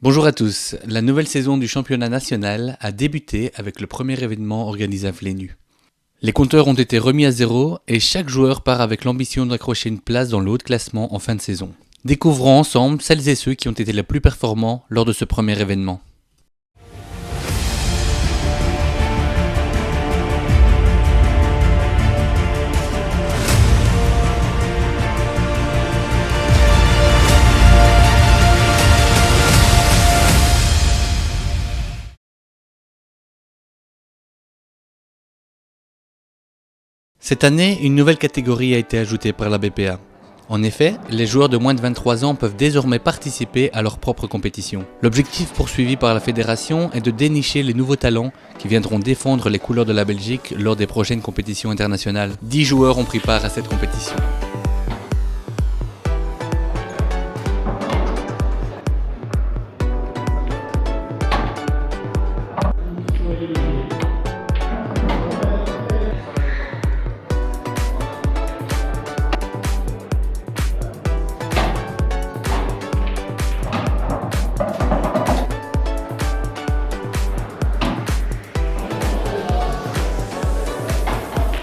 Bonjour à tous, la nouvelle saison du championnat national a débuté avec le premier événement organisé à Flénu. Les compteurs ont été remis à zéro et chaque joueur part avec l'ambition d'accrocher une place dans le haut de classement en fin de saison. Découvrons ensemble celles et ceux qui ont été les plus performants lors de ce premier événement. Cette année, une nouvelle catégorie a été ajoutée par la BPA. En effet, les joueurs de moins de 23 ans peuvent désormais participer à leur propre compétition. L'objectif poursuivi par la fédération est de dénicher les nouveaux talents qui viendront défendre les couleurs de la Belgique lors des prochaines compétitions internationales. 10 joueurs ont pris part à cette compétition.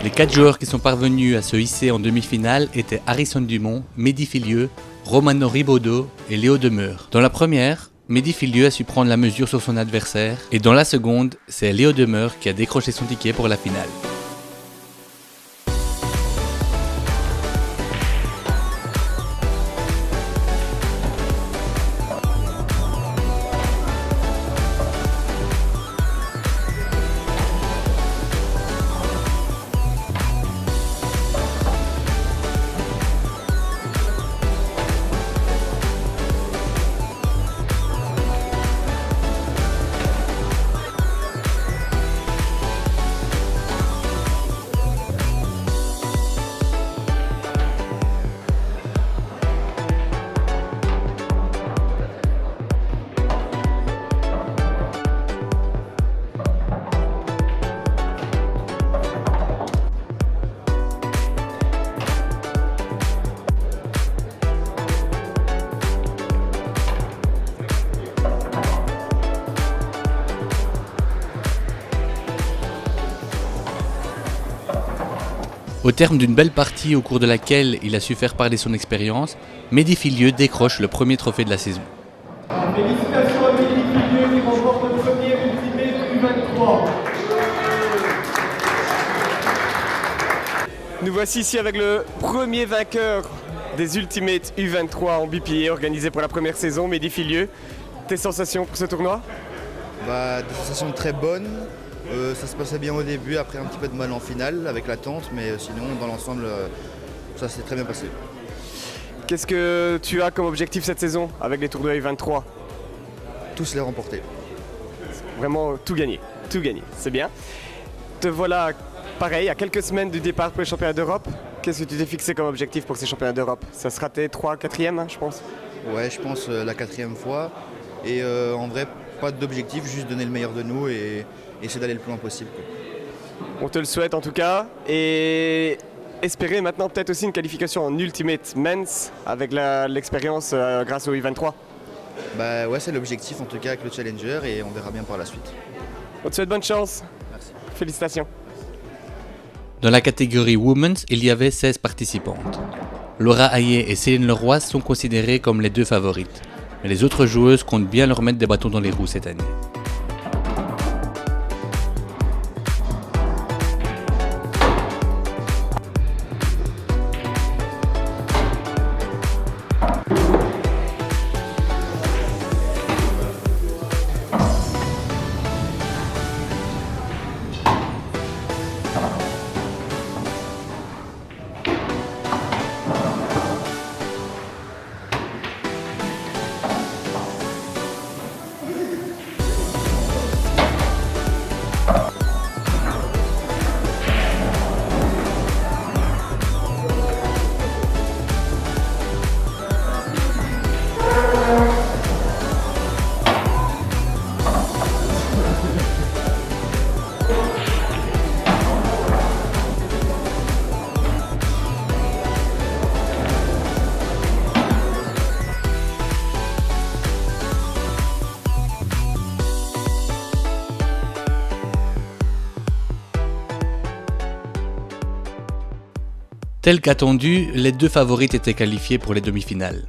Les 4 joueurs qui sont parvenus à se hisser en demi-finale étaient Harrison Dumont, Mehdi Filieu, Romano Ribaudot et Léo Demeur. Dans la première, Mehdi Filieu a su prendre la mesure sur son adversaire et dans la seconde, c'est Léo Demeur qui a décroché son ticket pour la finale. Au terme d'une belle partie au cours de laquelle il a su faire parler son expérience, Mehdi Filieu décroche le premier trophée de la saison. Félicitations à Mehdi Filieu qui remporte le premier Ultimate U23. Nous voici ici avec le premier vainqueur des Ultimate U23 en BPA organisé pour la première saison, Mehdi Filieu. Tes sensations pour ce tournoi ? Des sensations très bonnes. Ça se passait bien au début, après un petit peu de mal en finale avec l'attente, mais sinon dans l'ensemble ça s'est très bien passé. Qu'est-ce que tu as comme objectif cette saison avec les tournois U23 ? Tous les remportés. Vraiment tout gagner, c'est bien. Te voilà pareil, à quelques semaines du départ pour les championnats d'Europe. Qu'est-ce que tu t'es fixé comme objectif pour ces championnats d'Europe ? Ça sera tes 3, 4e, je pense. Ouais, je pense la 4e fois. Et en vrai, pas d'objectif, juste donner le meilleur de nous et essayer d'aller le plus loin possible. On te le souhaite en tout cas. Et espérer maintenant peut-être aussi une qualification en Ultimate Men's avec l'expérience grâce au U23. Ouais, c'est l'objectif en tout cas avec le Challenger et on verra bien par la suite. On te souhaite bonne chance. Merci. Félicitations. Dans la catégorie Women's, il y avait 16 participantes. Laura Hayet et Céline Leroy sont considérées comme les 2 favorites. Mais les autres joueuses comptent bien leur mettre des bâtons dans les roues cette année. Tel qu'attendu, les deux favorites étaient qualifiées pour les demi-finales.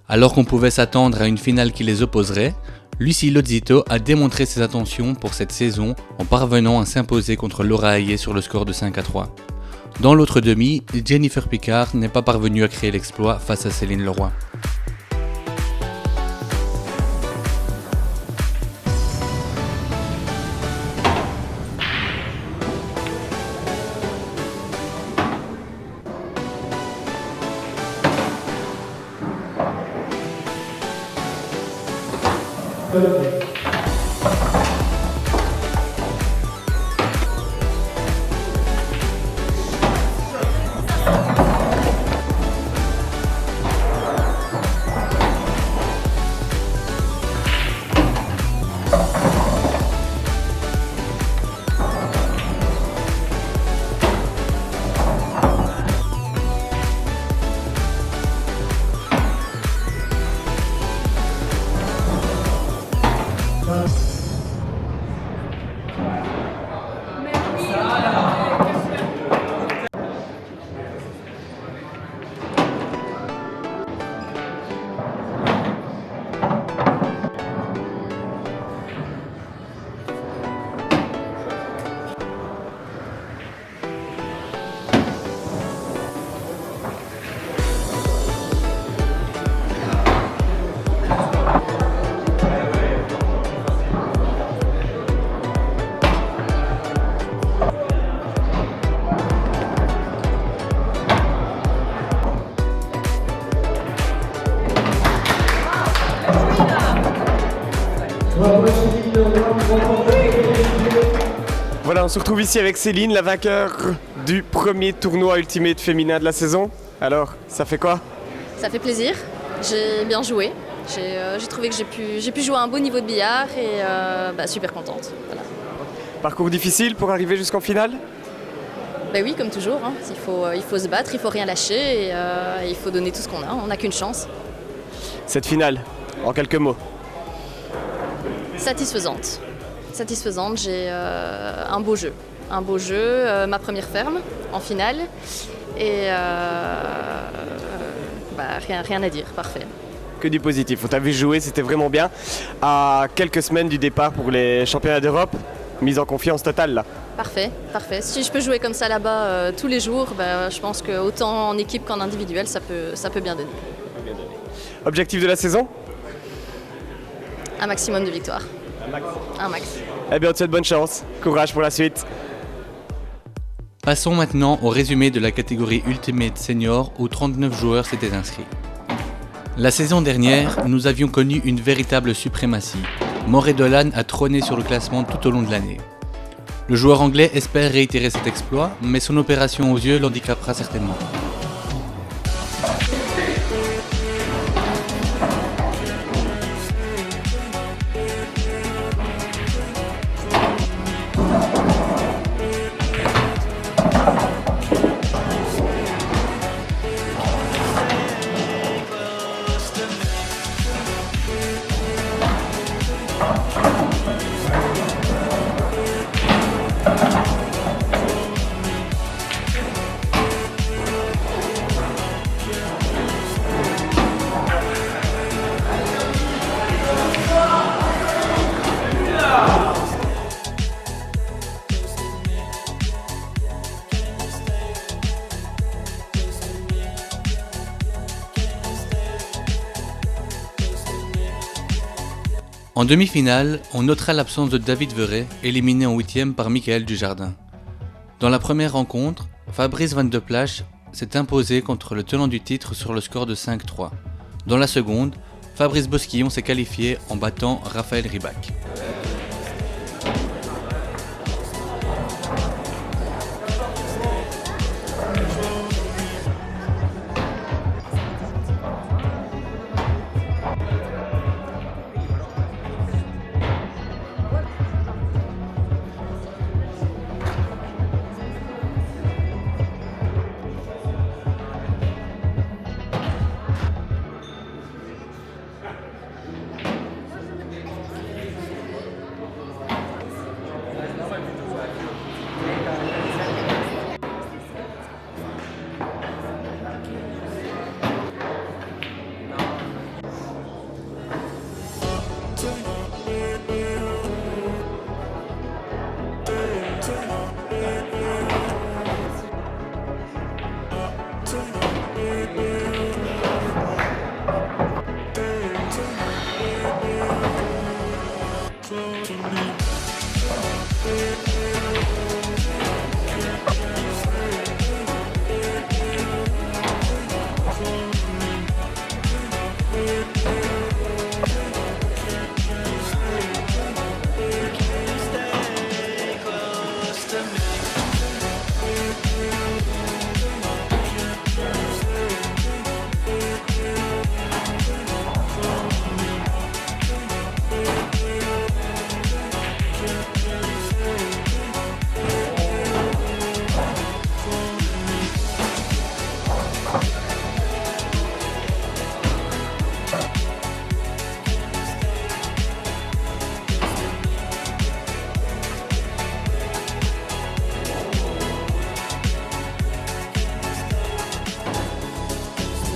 Alors qu'on pouvait s'attendre à une finale qui les opposerait, Lucie Lozito a démontré ses intentions pour cette saison en parvenant à s'imposer contre Laura Hayet sur le score de 5-3. Dans l'autre demi, Jennifer Picard n'est pas parvenue à créer l'exploit face à Céline Leroy. Voilà, on se retrouve ici avec Céline, la vainqueur du premier tournoi Ultimate féminin de la saison. Alors, ça fait quoi? Ça fait plaisir, j'ai bien joué. J'ai trouvé que j'ai pu jouer à un beau niveau de billard et super contente. Voilà. Parcours difficile pour arriver jusqu'en finale? Ben oui, comme toujours, hein. Il faut se battre, il faut rien lâcher et il faut donner tout ce qu'on a. On n'a qu'une chance. Cette finale, en quelques mots. Satisfaisante. Satisfaisante, j'ai un beau jeu. Ma première ferme en finale et rien à dire, parfait. Que du positif, on t'a vu jouer, c'était vraiment bien. À quelques semaines du départ pour les championnats d'Europe, mise en confiance totale là. Parfait, parfait. Si je peux jouer comme ça là-bas tous les jours, je pense qu'autant en équipe qu'en individuel, ça peut bien donner. Objectif de la saison? Un maximum de victoires. Un max. Eh bien, on te souhaite bonne chance. Courage pour la suite. Passons maintenant au résumé de la catégorie Ultimate Senior où 39 joueurs s'étaient inscrits. La saison dernière, nous avions connu une véritable suprématie. Moret Dolan a trôné sur le classement tout au long de l'année. Le joueur anglais espère réitérer cet exploit, mais son opération aux yeux l'handicapera certainement. En demi-finale, on notera l'absence de David Verret, éliminé en 8e par Michael Dujardin. Dans la première rencontre, Fabrice Van de Plache s'est imposé contre le tenant du titre sur le score de 5-3. Dans la seconde, Fabrice Bosquillon s'est qualifié en battant Raphaël Ribac.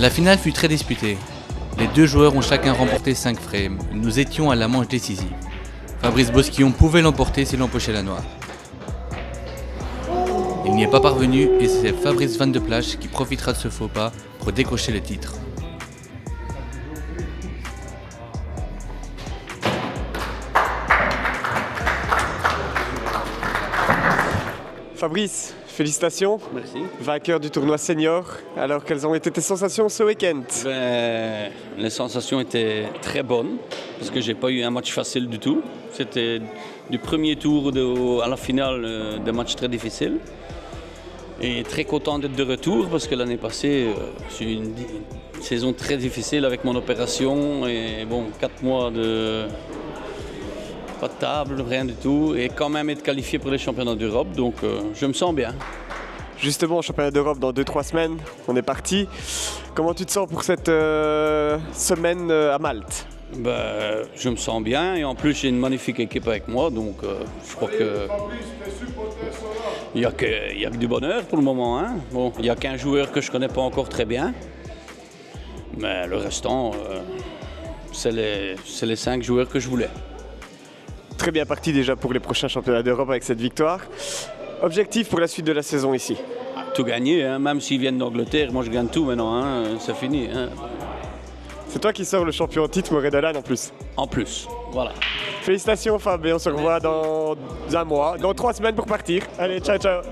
La finale fut très disputée. Les deux joueurs ont chacun remporté 5 frames. Nous étions à la manche décisive. Fabrice Bosquillon pouvait l'emporter s'il empochait la noire. Il n'y est pas parvenu et c'est Fabrice Van de Plage qui profitera de ce faux pas pour décrocher le titre. Fabrice, félicitations. Merci. Vainqueur du tournoi senior. Alors, quelles ont été tes sensations ce week-end? Les sensations étaient très bonnes parce que j'ai pas eu un match facile du tout. C'était du premier tour à la finale des matchs très difficiles. Et très content d'être de retour parce que l'année passée, j'ai eu une saison très difficile avec mon opération et bon, 4 mois de pas de table, rien du tout, et quand même être qualifié pour les championnats d'Europe, donc je me sens bien. Justement, championnat d'Europe dans 2-3 semaines, on est parti. Comment tu te sens pour cette semaine à Malte? Je me sens bien et en plus j'ai une magnifique équipe avec moi, donc je crois que il n'y a que du bonheur pour le moment. Hein. Bon, il n'y a qu'un joueur que je ne connais pas encore très bien, mais le restant, c'est les 5 joueurs que je voulais. Très bien parti déjà pour les prochains championnats d'Europe avec cette victoire. Objectif pour la suite de la saison ici? Tout gagner, hein, même s'ils viennent d'Angleterre, moi je gagne tout maintenant, hein, c'est fini. Hein. C'est toi qui sors le champion en titre Moret-Dolan en plus. En plus, voilà. Félicitations Fab et on se revoit dans un mois, dans 3 semaines pour partir. Allez, ciao ciao.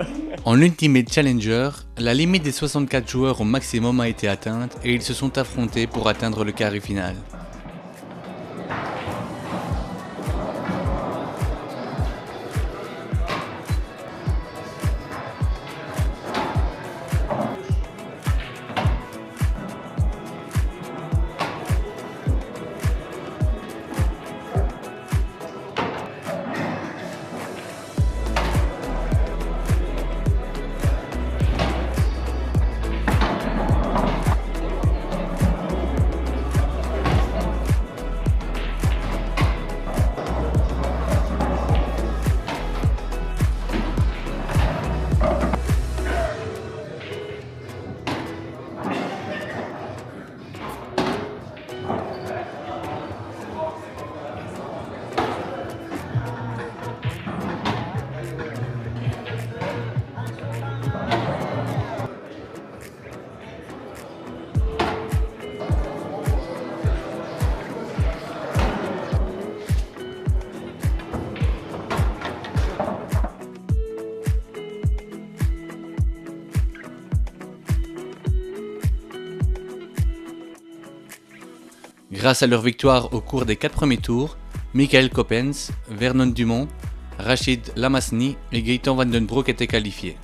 En Ultimate Challenger, la limite des 64 joueurs au maximum a été atteinte et ils se sont affrontés pour atteindre le carré final. Grâce à leur victoire au cours des 4 premiers tours, Michael Coppens, Vernon Dumont, Rachid Lamasny et Gaëtan Van Den Broek étaient qualifiés.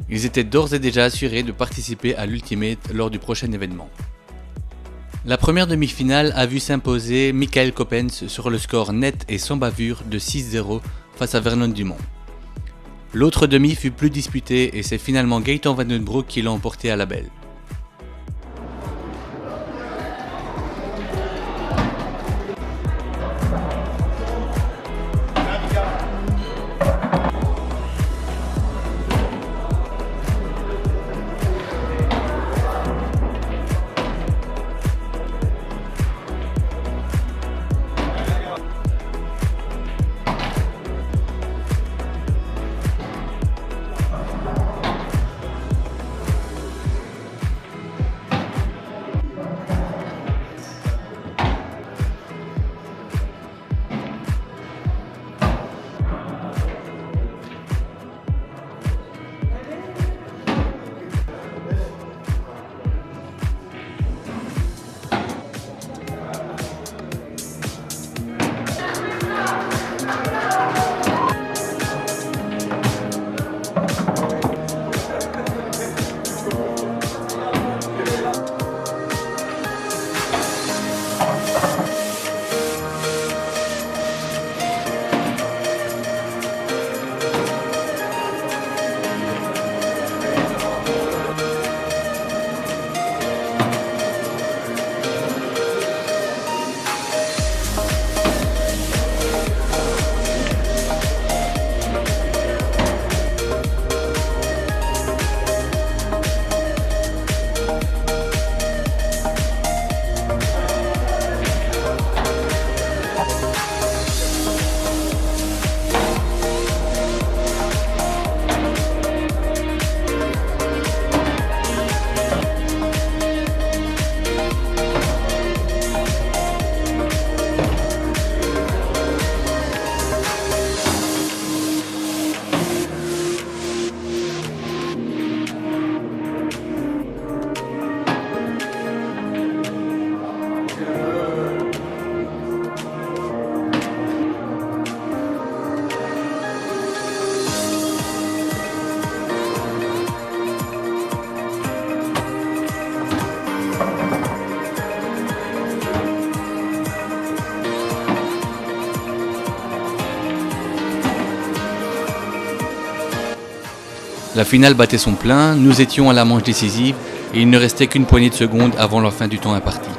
Ils étaient d'ores et déjà assurés de participer à l'Ultimate lors du prochain événement. La première demi-finale a vu s'imposer Michael Coppens sur le score net et sans bavure de 6-0 face à Vernon Dumont. L'autre demi fut plus disputée et c'est finalement Gaëtan Van Den Broek qui l'a emporté à la belle. La finale battait son plein, nous étions à la manche décisive et il ne restait qu'une poignée de secondes avant la fin du temps imparti.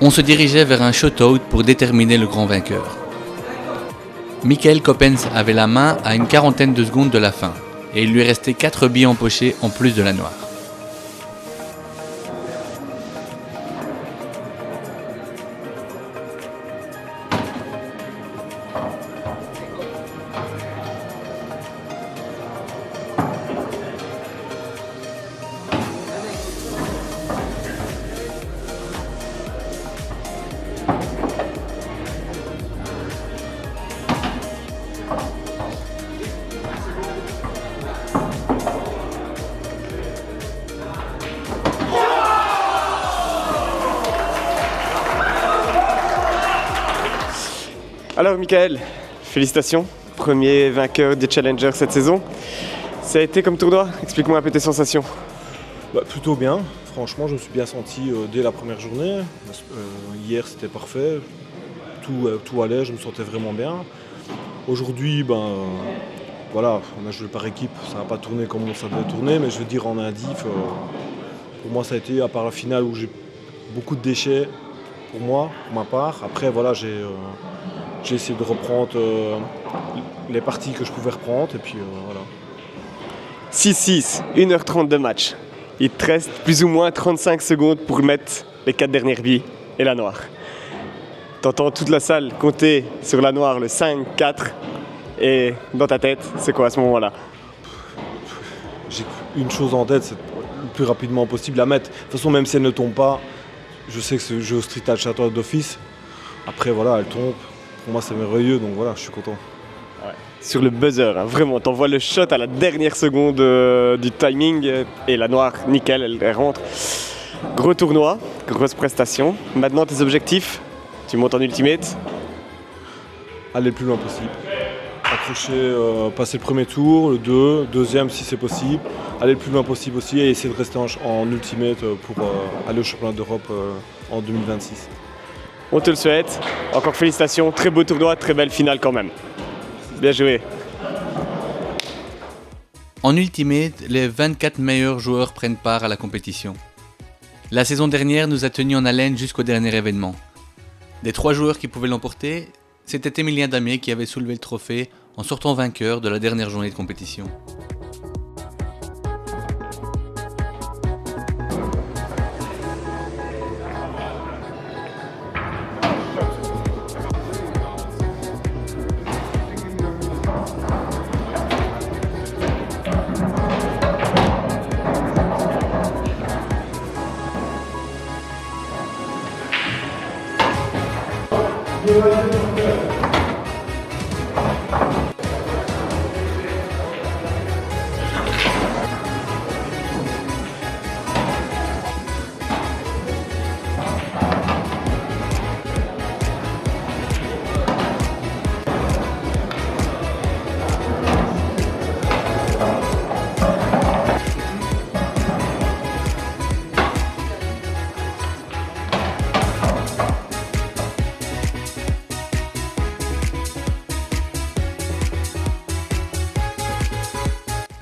On se dirigeait vers un shutout pour déterminer le grand vainqueur. Michael Coppens avait la main à une quarantaine de secondes de la fin et il lui restait 4 billes empochées en plus de la noire. Alors Michael, félicitations, premier vainqueur des Challengers cette saison. Ça a été comme tournoi, explique-moi un peu tes sensations. Plutôt bien, franchement je me suis bien senti dès la première journée. Hier c'était parfait, tout allait, je me sentais vraiment bien. Aujourd'hui, voilà, on a joué par équipe, ça n'a pas tourné comme on savait tourner, mais je veux dire en indiff, pour moi ça a été, à part la finale où j'ai beaucoup de déchets pour moi, pour ma part. Après voilà, j'ai essayé de reprendre les parties que je pouvais reprendre et puis voilà. 6-6, 1h30 de match. Il te reste plus ou moins 35 secondes pour mettre les 4 dernières billes et la noire. T'entends toute la salle compter sur la noire le 5-4 et dans ta tête, c'est quoi à ce moment-là? J'ai une chose en tête, c'est le plus rapidement possible la mettre. De toute façon, même si elle ne tombe pas, je sais que ce jeu au street à château d'office. Après voilà, elle tombe. Pour moi c'est merveilleux, donc voilà, je suis content. Ouais. Sur le buzzer, hein, vraiment, t'envoies le shot à la dernière seconde du timing et la noire, nickel, elle rentre. Gros tournoi, grosse prestation. Maintenant tes objectifs, tu montes en ultimate. Aller le plus loin possible. Accrocher, passer le premier tour, le deuxième si c'est possible. Aller le plus loin possible aussi et essayer de rester en ultimate pour aller au championnat d'Europe en 2026. On te le souhaite. Encore félicitations, très beau tournoi, très belle finale quand même. Bien joué. En Ultimate, les 24 meilleurs joueurs prennent part à la compétition. La saison dernière nous a tenus en haleine jusqu'au dernier événement. Des 3 joueurs qui pouvaient l'emporter, c'était Emilien Damier qui avait soulevé le trophée en sortant vainqueur de la dernière journée de compétition.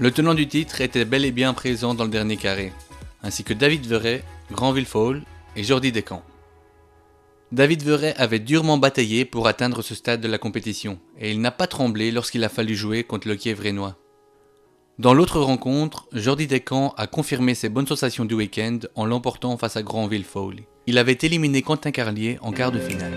Le tenant du titre était bel et bien présent dans le dernier carré, ainsi que David Verret, Granville Fowl et Jordi Descamps. David Verret avait durement bataillé pour atteindre ce stade de la compétition, et il n'a pas tremblé lorsqu'il a fallu jouer contre le Kievrénois. Dans l'autre rencontre, Jordi Descamps a confirmé ses bonnes sensations du week-end en l'emportant face à Granville Fowl. Il avait éliminé Quentin Carlier en quart de finale.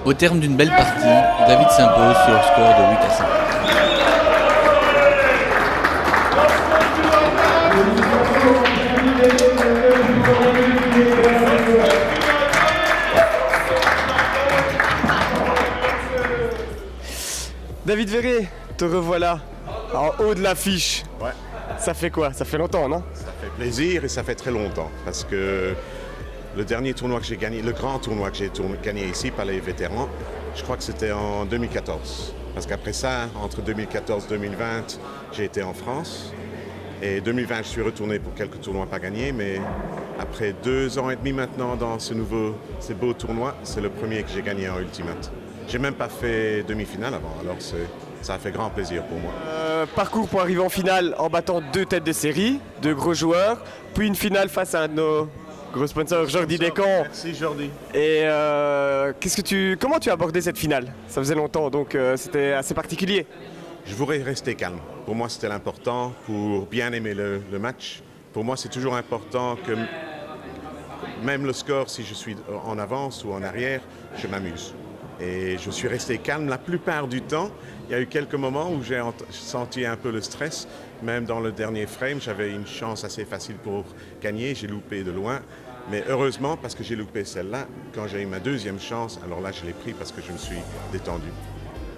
Au terme d'une belle partie, David s'impose sur le score de 8 à 5. David Verret, te revoilà en haut de l'affiche. Ouais. Ça fait quoi? Ça fait longtemps, non? Ça fait plaisir et ça fait très longtemps parce que le dernier tournoi que j'ai gagné, le grand tournoi que j'ai gagné ici par les vétérans, je crois que c'était en 2014. Parce qu'après ça, entre 2014 et 2020, j'ai été en France. Et 2020, je suis retourné pour quelques tournois pas gagnés, mais après 2 ans et demi maintenant dans ces beaux tournois, c'est le premier que j'ai gagné en Ultimate. J'ai même pas fait demi-finale avant, alors ça a fait grand plaisir pour moi. Parcours pour arriver en finale en battant 2 têtes de série, 2 gros joueurs, puis une finale face à un de nos gros sponsors, Jordi Descamps. Merci Jordi. Et comment tu as abordé cette finale? Ça faisait longtemps, donc c'était assez particulier. Je voudrais rester calme. Pour moi, c'était l'important pour bien aimer le match. Pour moi, c'est toujours important que même le score, si je suis en avance ou en arrière, je m'amuse. Et je suis resté calme la plupart du temps. Il y a eu quelques moments où j'ai senti un peu le stress. Même dans le dernier frame, j'avais une chance assez facile pour gagner. J'ai loupé de loin. Mais heureusement, parce que j'ai loupé celle-là, quand j'ai eu ma deuxième chance, alors là, je l'ai pris parce que je me suis détendu.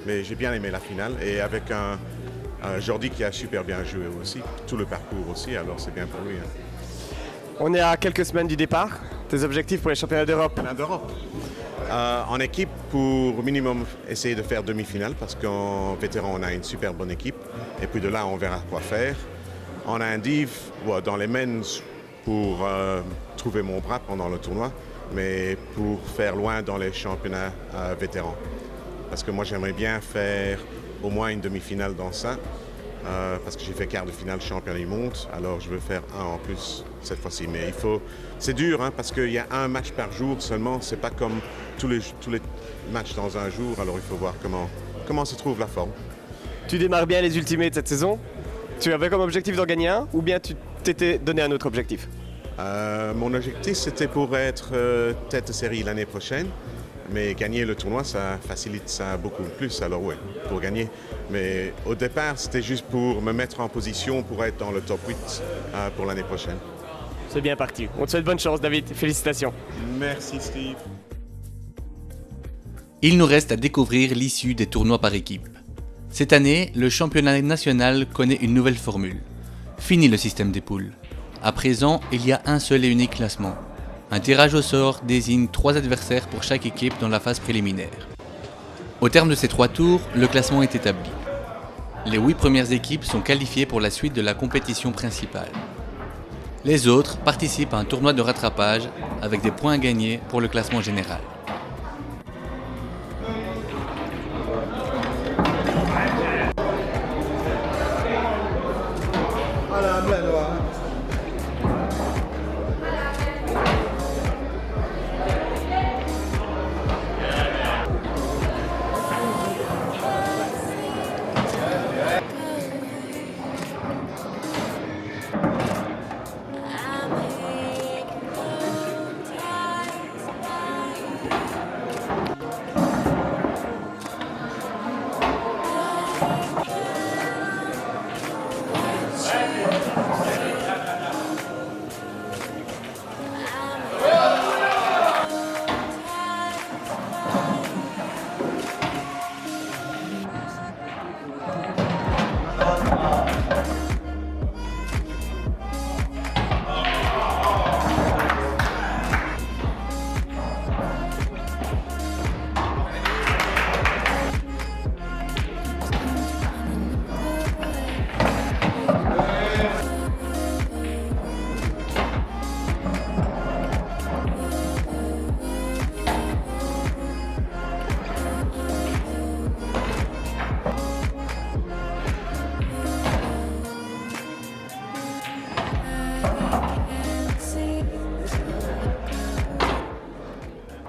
Mais j'ai bien aimé la finale et avec un Jordi qui a super bien joué aussi, tout le parcours aussi, alors c'est bien pour lui. On est à quelques semaines du départ. Tes objectifs pour les championnats d'Europe? En équipe, pour minimum essayer de faire demi-finale parce qu'en vétéran, on a une super bonne équipe. Et puis de là, on verra quoi faire. On a un div dans les men's pour trouver mon bras pendant le tournoi, mais pour faire loin dans les championnats vétérans. Parce que moi, j'aimerais bien faire au moins une demi-finale dans ça, parce que j'ai fait quart de finale championnat du monde, alors je veux faire un en plus cette fois-ci. Mais c'est dur, parce qu'il y a un match par jour seulement, c'est pas comme tous les matchs dans un jour, alors il faut voir comment se trouve la forme. Tu démarres bien les Ultimates cette saison. Tu avais comme objectif d'en gagner un, ou bien tu t'étais donné un autre objectif? Mon objectif, c'était pour être tête de série l'année prochaine. Mais gagner le tournoi, ça facilite ça beaucoup plus, alors ouais, pour gagner. Mais au départ, c'était juste pour me mettre en position pour être dans le top 8 pour l'année prochaine. C'est bien parti. On te souhaite bonne chance, David. Félicitations. Merci, Steve. Il nous reste à découvrir l'issue des tournois par équipe. Cette année, le championnat national connaît une nouvelle formule. Fini le système des poules. À présent, il y a un seul et unique classement. Un tirage au sort désigne 3 adversaires pour chaque équipe dans la phase préliminaire. Au terme de ces 3 tours, le classement est établi. Les 8 premières équipes sont qualifiées pour la suite de la compétition principale. Les autres participent à un tournoi de rattrapage avec des points gagnés pour le classement général.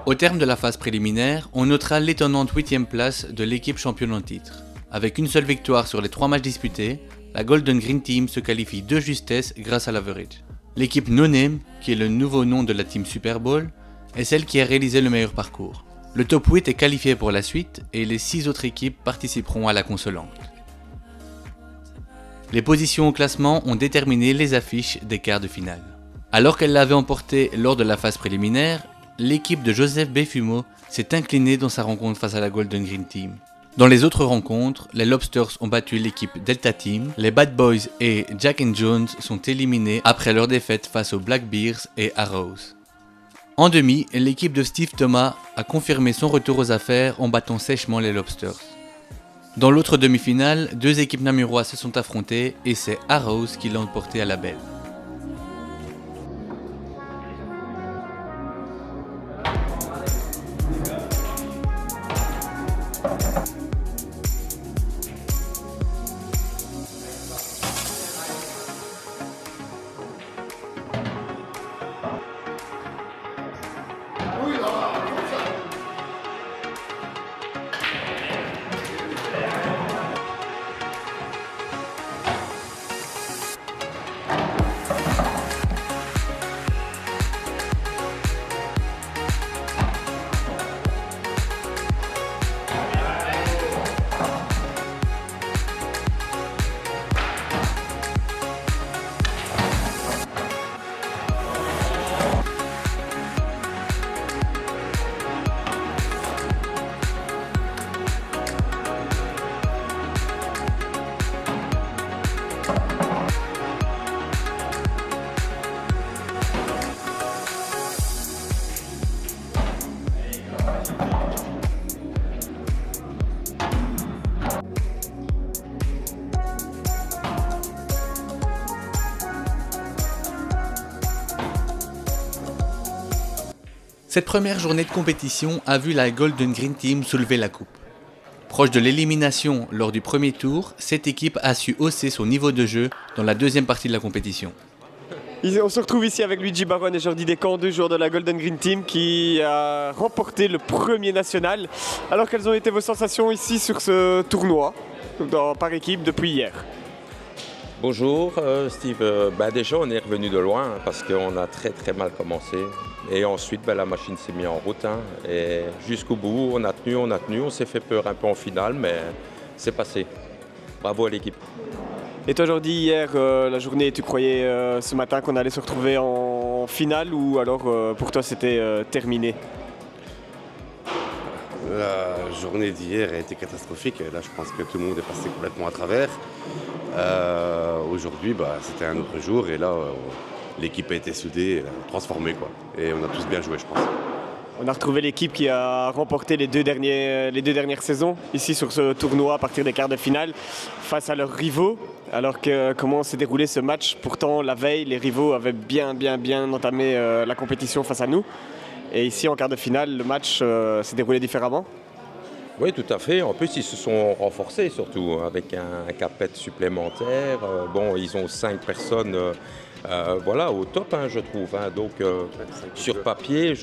Au terme de la phase préliminaire, on notera l'étonnante 8e place de l'équipe championne en titre. Avec une seule victoire sur les 3 matchs disputés, la Golden Green Team se qualifie de justesse grâce à l'average. L'équipe No Name, qui est le nouveau nom de la team Super Bowl, est celle qui a réalisé le meilleur parcours. Le top 8 est qualifié pour la suite et les 6 autres équipes participeront à la consolante. Les positions au classement ont déterminé les affiches des quarts de finale. Alors qu'elle l'avait emporté lors de la phase préliminaire, l'équipe de Joseph Béfumeau s'est inclinée dans sa rencontre face à la Golden Green Team. Dans les autres rencontres, les Lobsters ont battu l'équipe Delta Team, les Bad Boys et Jack and Jones sont éliminés après leur défaite face aux Black Bears et Arrows. En demi, l'équipe de Steve Thomas a confirmé son retour aux affaires en battant sèchement les Lobsters. Dans l'autre demi-finale, 2 équipes namuroises se sont affrontées et c'est Arrows qui l'a emporté à la belle. Cette première journée de compétition a vu la Golden Green Team soulever la coupe. Proche de l'élimination lors du premier tour, cette équipe a su hausser son niveau de jeu dans la deuxième partie de la compétition. On se retrouve ici avec Luigi Baron et Jordi Descamps, 2 joueurs de la Golden Green Team qui a remporté le premier national. Alors, quelles ont été vos sensations ici sur ce tournoi par équipe depuis hier? Bonjour Steve, déjà on est revenu de loin parce qu'on a très mal commencé et ensuite la machine s'est mise en route et jusqu'au bout on a tenu, on s'est fait peur un peu en finale mais c'est passé. Bravo à l'équipe. Et toi Jordi, hier la journée, tu croyais ce matin qu'on allait se retrouver en finale ou alors pour toi c'était terminé? La journée d'hier a été catastrophique. Là, je pense que tout le monde est passé complètement à travers. Aujourd'hui, c'était un autre jour et là, l'équipe a été soudée, transformée, quoi. Et on a tous bien joué, je pense. On a retrouvé l'équipe qui a remporté les deux dernières saisons ici sur ce tournoi à partir des quarts de finale face à leurs rivaux. Alors que comment s'est déroulé ce match? Pourtant, la veille, les rivaux avaient bien entamé la compétition face à nous. Et ici, en quart de finale, le match s'est déroulé différemment? Oui, tout à fait. En plus, ils se sont renforcés, surtout avec un capet supplémentaire. Ils ont 5 personnes au top, je trouve. Donc, sur papier,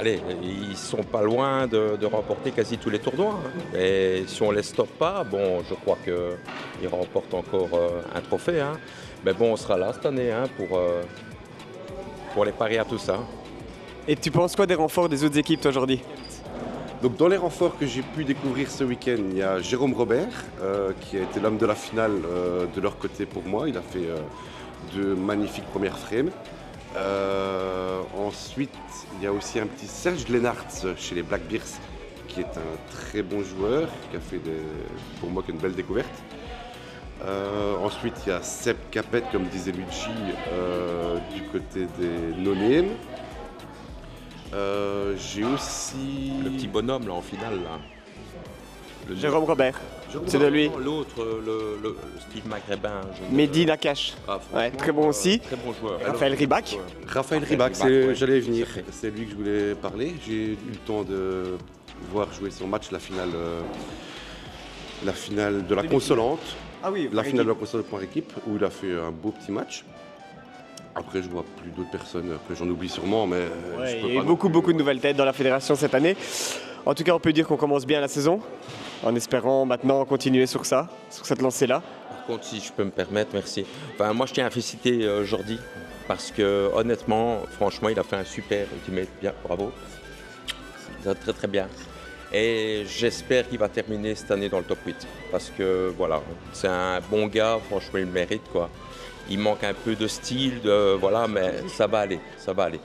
ils sont pas loin de remporter quasi tous les tournois. Et si on les stoppe pas, je crois qu'ils remportent encore un trophée. Mais on sera là cette année pour les parier à tout ça. Et tu penses quoi des renforts des autres équipes aujourd'hui? Donc dans les renforts que j'ai pu découvrir ce week-end, il y a Jérôme Robert qui a été l'homme de la finale de leur côté pour moi. Il a fait de magnifiques premières frames. Ensuite, il y a aussi un petit Serge Lennartz chez les Black Bears qui est un très bon joueur, qui a fait pour moi une belle découverte. Ensuite, il y a Seb Capet, comme disait Luigi, du côté des no-name. J'ai aussi... Le petit bonhomme là en finale. Là. Jérôme Robert, c'est de lui. L'autre, le Steve Maghrébin. Mehdi Nakache, très bon aussi. Très bon joueur. Raphaël Ribac. Raphaël Ribac, j'allais venir. C'est lui que je voulais parler. J'ai eu le temps de voir jouer son match, la finale de la consolante. Ah oui, la finale de la consolante par équipe, où il a fait un beau petit match. Après, je vois plus d'autres personnes que j'en oublie sûrement, mais il y a eu beaucoup de nouvelles têtes dans la fédération cette année. En tout cas, on peut dire qu'on commence bien la saison, en espérant maintenant continuer sur cette lancée-là. Par contre, si je peux me permettre, merci. Moi, je tiens à féliciter Jordi, parce que honnêtement, franchement, il a fait un super ultimate. Bien, bravo. très très bien. Et j'espère qu'il va terminer cette année dans le top 8. Parce que voilà, c'est un bon gars, franchement il le mérite quoi. Il manque un peu de style, voilà, mais ça va aller, ça va aller.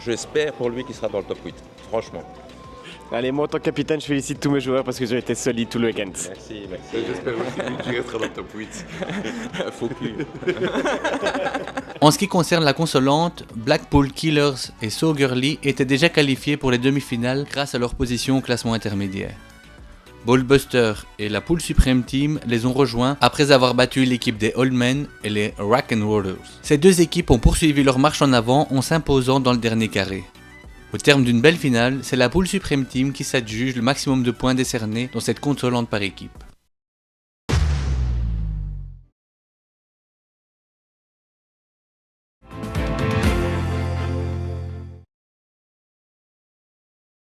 J'espère pour lui qu'il sera dans le top 8, franchement. Allez, moi en tant que capitaine, je félicite tous mes joueurs parce qu'ils ont été solides tout le week-end. Merci. J'espère aussi que tu resteras dans le top 8. Faut plus. En ce qui concerne la consolante, Blackpool Killers et So Gurley étaient déjà qualifiés pour les demi-finales grâce à leur position au classement intermédiaire. Ballbuster et la Pool Supreme Team les ont rejoints après avoir battu l'équipe des Old Men et les Rock'n'Rollers. Ces deux équipes ont poursuivi leur marche en avant en s'imposant dans le dernier carré. Au terme d'une belle finale, c'est la Pool Supreme Team qui s'adjuge le maximum de points décernés dans cette consolante par équipe.